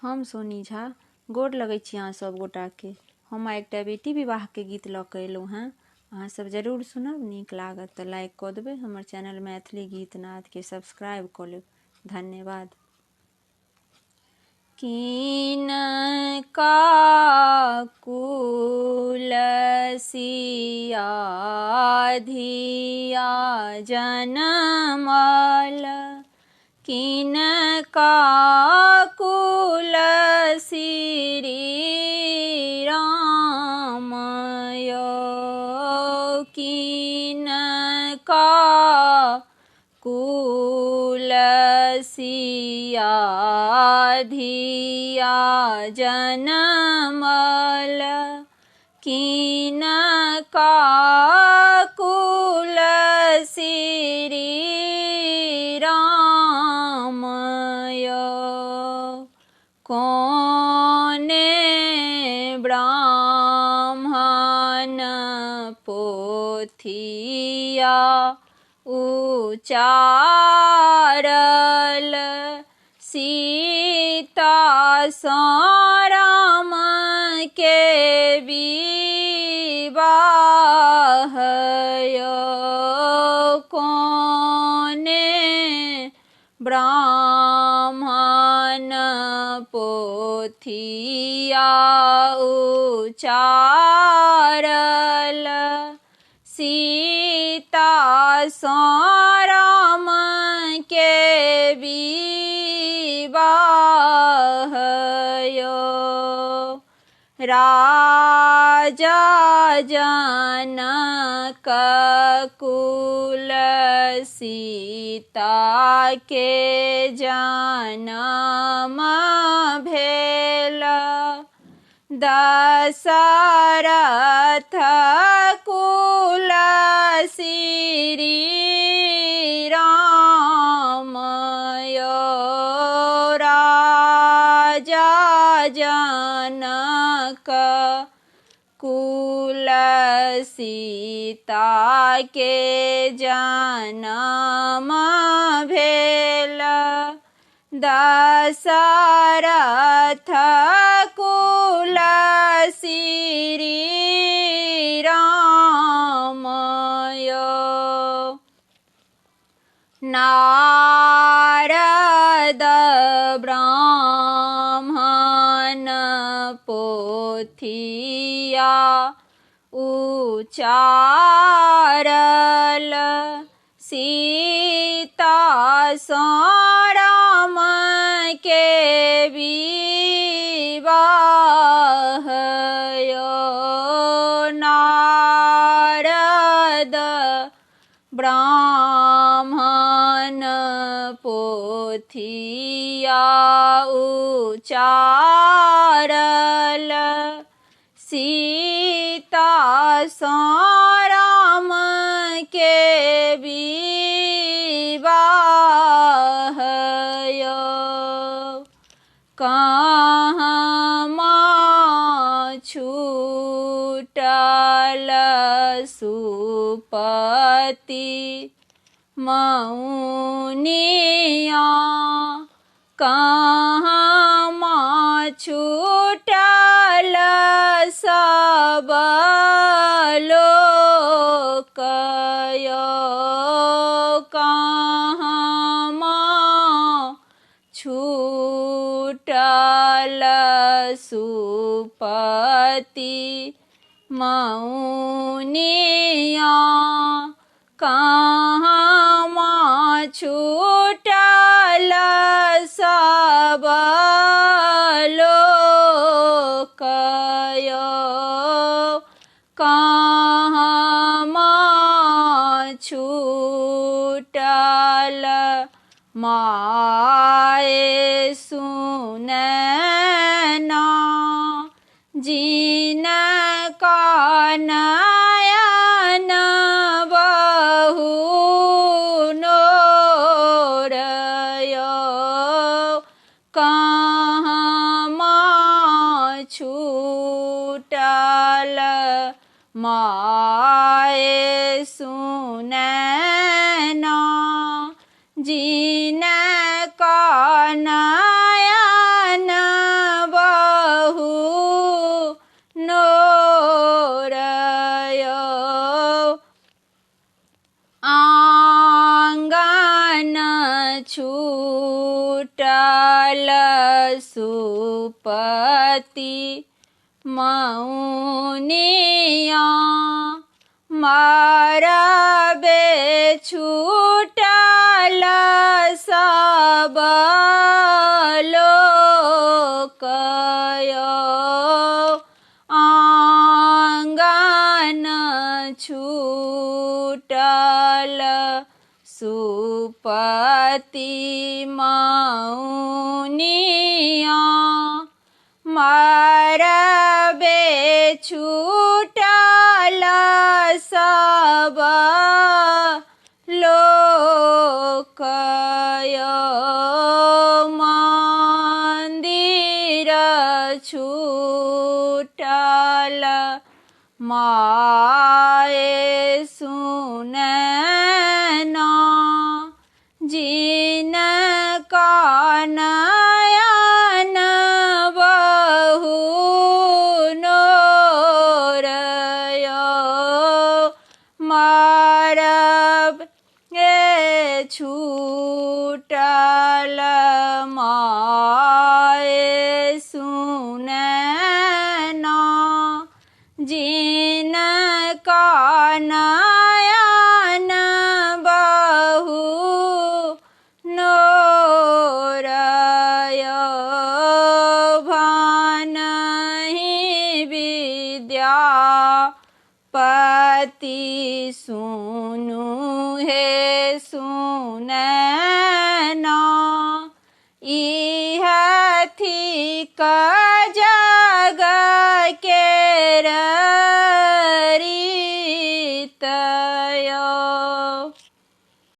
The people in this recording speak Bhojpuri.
हम सोनी झा गोर लगै छी अहाँ सब गोटा के। हम एकटा बेटी विवाह के गीत लऽ कऽ एलहुँ हेँ। अहाँ सब जरूर सुनब, नीक लागत तऽ लाइक कऽ देबै। हमर चैनल मैथिली गीत नाद के सब्सक्राइब कऽ लेब। धन्यवाद। कीन काकुल सिया धिया जनमल, कीन काकुल श्री राम यो, कीन काकुल सिया धिया जनमल, कीन काकुल श्री राम यो, कोने ब्राह्मण पोथिया उचारल, सीता सँ राम के विवाह यो, कोने ब्राह्मण पोथिया उचारल, सीता सँ राम के विवाह यो, राजा जनक कुल सीता के जनम भेल, दशरथ कुल श्री राम यो, राजा जनक कुल सीता के जनम भेल, दशरथ कुल श्री राम यो, नारद ब्राह्मण पोथिया उचारल, सीता सँ राम के विवाह यो, नारद ब्राह्मण पोथिया उचारल, सीता सँ राम के विवाह यो, कहमा छूटल सुपति मौनिया, कहमा छूटल सब लोक यो, कहमा छूटल सुपति मौनिया, कहमा छूटल सब लोक यो, कहमा छूटल माए सुनैना, जिनका नयन बहु नोर यो, कहमा छूटल माए सुनैना, जिनका नयन सुपति मौनिया मारबे छूटल सब लोकयो आंगन छूटल सुपति मौनिया मारबे छूटल सब लोकयो मंदिर छूटल माए सुने ना जिनका नयन बहु नोरयो मारब छूटल माए सुने ना जिनका नयन बहु नोरयो भानहि विद्यापति सुनु हे सुने ना इह थी